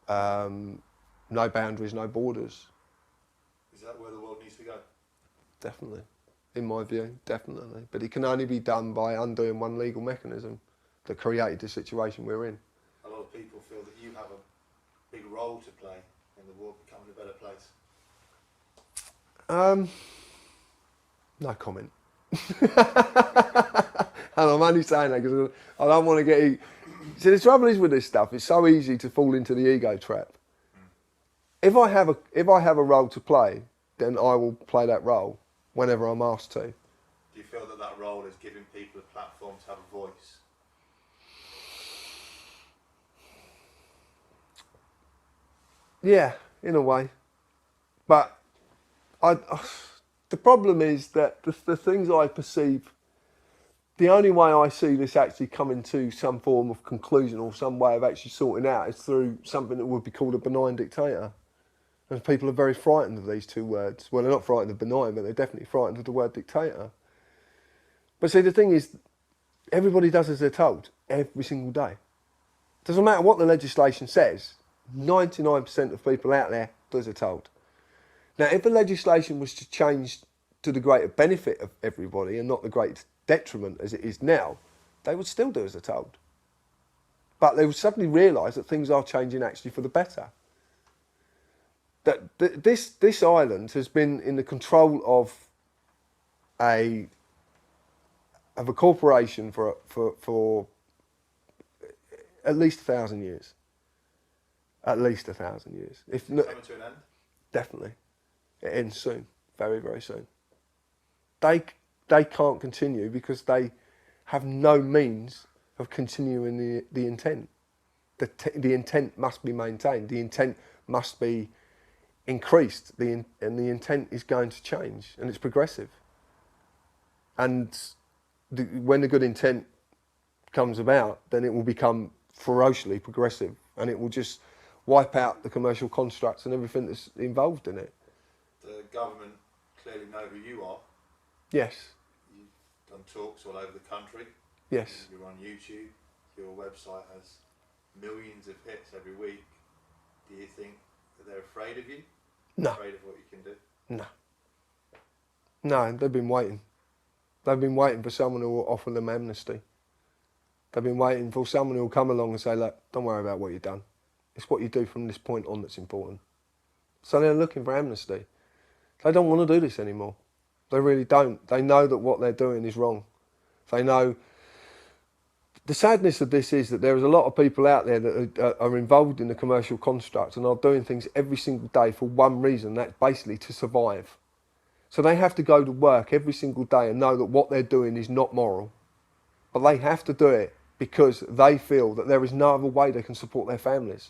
No boundaries, no borders. Is that where the world needs to go? Definitely. In my view, definitely. But it can only be done by undoing one legal mechanism that created the situation we're in. A lot of people feel that you have a big role to play in the world becoming a better place. No comment. And I'm only saying that because I don't want to get... See, the trouble is with this stuff, it's so easy to fall into the ego trap. If I have a role to play, then I will play that role whenever I'm asked to. Do you feel that that role is giving people a platform to have a voice? Yeah, in a way. But the problem is that the things I perceive, the only way I see this actually coming to some form of conclusion or some way of actually sorting out is through something that would be called a benign dictator. And people are very frightened of these two words. Well, they're not frightened of benign, but they're definitely frightened of the word dictator. But see, the thing is, everybody does as they're told every single day. Doesn't matter what the legislation says, 99% of people out there do as they're told. Now, if the legislation was to change to the greater benefit of everybody and not the great detriment as it is now, they would still do as they're told. But they would suddenly realise that things are changing actually for the better. That this island has been in the control of a corporation for at least 1,000 years. At least 1,000 years. If not, Coming to an end? definitely. It ends soon. Very, very soon. They can't continue because they have no means of continuing the intent. The intent must be maintained. The intent must be increased. And the intent is going to change, and it's progressive. And when the good intent comes about, then it will become ferociously progressive, and it will just wipe out the commercial constructs and everything that's involved in it. The government clearly know who you are. Yes. You've done talks all over the country. Yes. You're on YouTube. Your website has millions of hits every week. Do you think that they're afraid of you? No. Afraid of what you can do? No. No, they've been waiting. They've been waiting for someone who will offer them amnesty. They've been waiting for someone who will come along and say, look, don't worry about what you've done. It's what you do from this point on that's important. So they're looking for amnesty. They don't want to do this anymore. They really don't. They know that what they're doing is wrong. They know... The sadness of this is that there is a lot of people out there that are involved in the commercial construct and are doing things every single day for one reason, that's basically to survive. So they have to go to work every single day and know that what they're doing is not moral. But they have to do it because they feel that there is no other way they can support their families.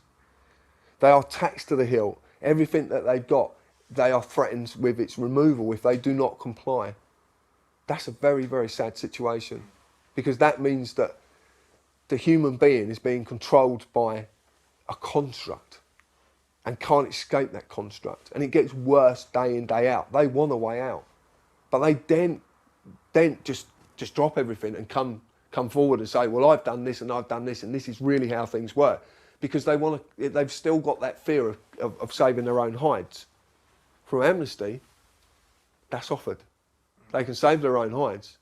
They are taxed to the hilt. Everything that they've got, they are threatened with its removal if they do not comply. That's a very, very sad situation, because that means that the human being is being controlled by a construct and can't escape that construct. And it gets worse day in, day out. They want a way out. But they then just drop everything and come forward and say, well, I've done this and I've done this and this is really how things work. Because they've still got that fear of saving their own hides. Through amnesty, that's offered. They can save their own hides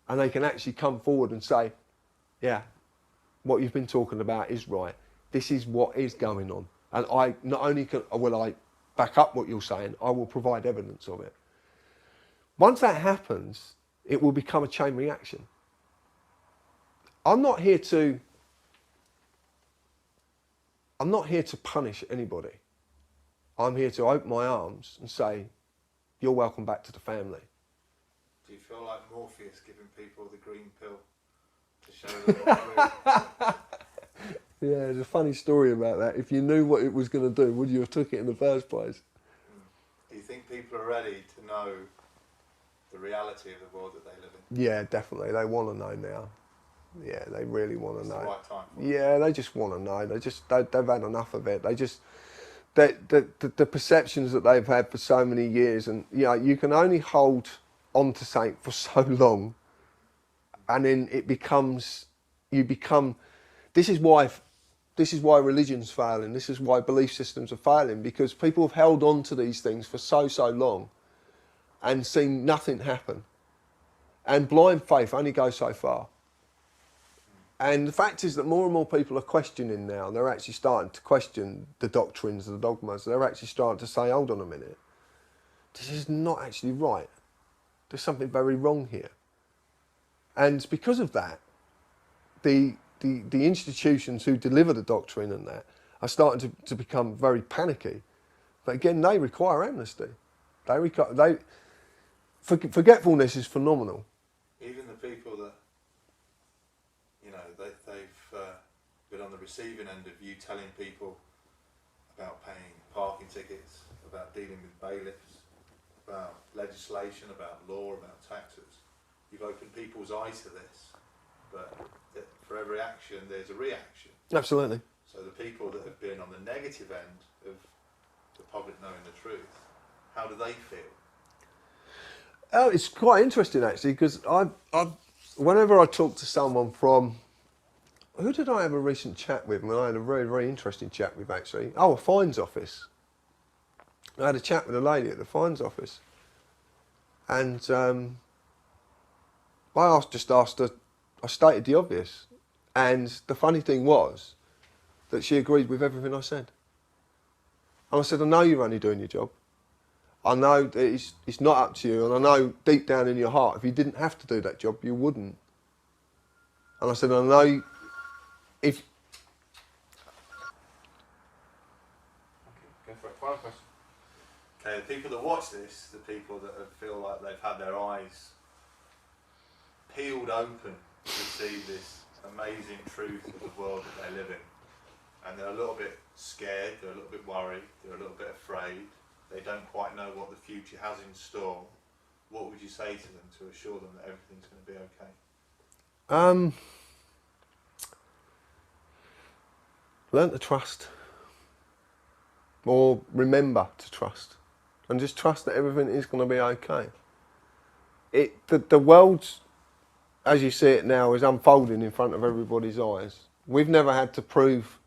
and they can actually come forward and say, yeah, what you've been talking about is right. This is what is going on. And I not only will I back up what you're saying, I will provide evidence of it. Once that happens, it will become a chain reaction. I'm not here to punish anybody. I'm here to open my arms and say, you're welcome back to the family. Do you feel like Morpheus giving people the green pill to show them what Yeah, there's a funny story about that. If you knew what it was going to do, would you have took it in the first place? Do you think people are ready to know the reality of the world that they live in? Yeah, definitely. They want to know now. Yeah, they really want to It's know. the right time for it. Yeah, they just want to know. They've had enough of it. The perceptions that they've had for so many years, and you can only hold on to something for so long, and then you become. This is why this is why religion's failing. This is why belief systems are failing, because people have held on to these things for so long and seen nothing happen. And blind faith only goes so far. And the fact is that more and more people are questioning now. They're actually starting to question the doctrines, the dogmas. They're actually starting to say, hold on a minute, this is not actually right. There's something very wrong here. And because of that, the institutions who deliver the doctrine and that are starting to become very panicky. But again, they require amnesty. Forgetfulness is phenomenal. Even the people that, you know, they've been on the receiving end of you telling people about paying parking tickets, about dealing with bailiffs, about legislation, about law, about taxes. You've opened people's eyes to this, but for every action there's a reaction. Absolutely. So the people that have been on the negative end of the public knowing the truth, how do they feel? Oh, it's quite interesting actually, because whenever I talk to someone from, who did I have a recent chat with? I had a very, very interesting chat with actually. Oh, a fines office. I had a chat with a lady at the fines office, and I just asked her. I stated the obvious, and the funny thing was that she agreed with everything I said. And I said, I know you're only doing your job. I know that it's not up to you, and I know deep down in your heart, if you didn't have to do that job, you wouldn't. And I said, I know if... Go for it. Final question. Okay, the people that watch this, the people that feel like they've had their eyes peeled open to see this amazing truth of the world that they live in, and they're a little bit scared, they're a little bit worried, they're a little bit afraid, they don't quite know what the future has in store, what would you say to them to assure them that everything's going to be okay? Learn to trust, or remember to trust, and just trust that everything is going to be okay. The world, as you see it now, is unfolding in front of everybody's eyes. We've never had to prove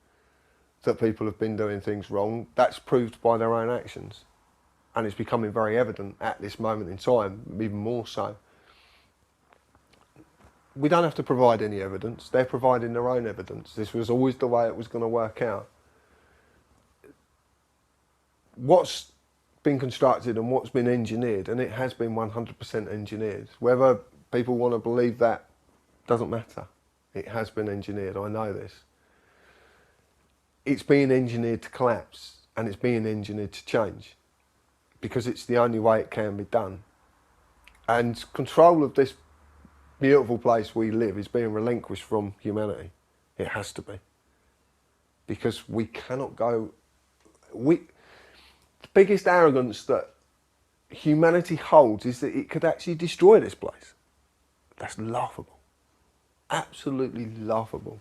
that people have been doing things wrong. That's proved by their own actions. And it's becoming very evident at this moment in time, even more so. We don't have to provide any evidence. They're providing their own evidence. This was always the way it was going to work out. What's been constructed and what's been engineered, and it has been 100% engineered. Whether people want to believe that doesn't matter. It has been engineered, I know this. It's being engineered to collapse, and it's being engineered to change, because it's the only way it can be done. And control of this beautiful place we live is being relinquished from humanity. It has to be. Because we cannot go... The biggest arrogance that humanity holds is that it could actually destroy this place. That's laughable. Absolutely laughable.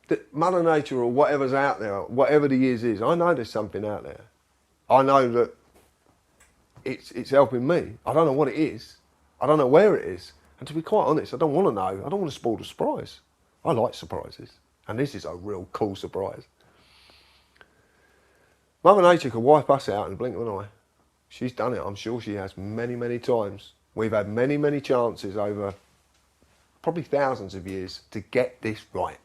That Mother Nature or whatever's out there, whatever the is, I know there's something out there. I know that it's helping me. I don't know what it is. I don't know where it is. And to be quite honest, I don't want to know. I don't want to spoil the surprise. I like surprises. And this is a real cool surprise. Mother Nature could wipe us out in the blink of an eye. She's done it. I'm sure she has many, many times. We've had many, many chances over probably thousands of years to get this right.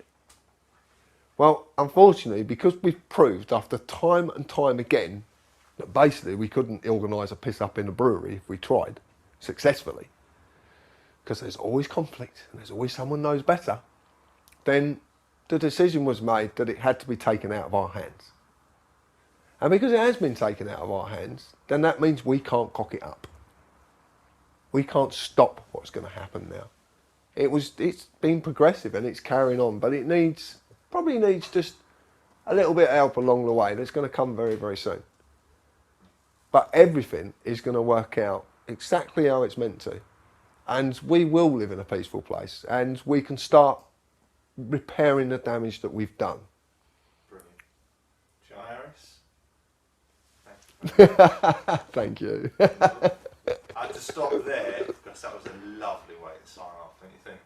Well, unfortunately, because we've proved after time and time again that basically we couldn't organise a piss up in a brewery if we tried successfully, because there's always conflict and there's always someone knows better, then the decision was made that it had to be taken out of our hands. And because it has been taken out of our hands, then that means we can't cock it up. We can't stop what's going to happen now. It's been progressive and it's carrying on, but it probably needs just a little bit of help along the way. That's going to come very, very soon. But everything is going to work out exactly how it's meant to. And we will live in a peaceful place, and we can start repairing the damage that we've done. Brilliant. John Harris? Thank you. I had to stop there because that was a lovely way to sign off, don't you think?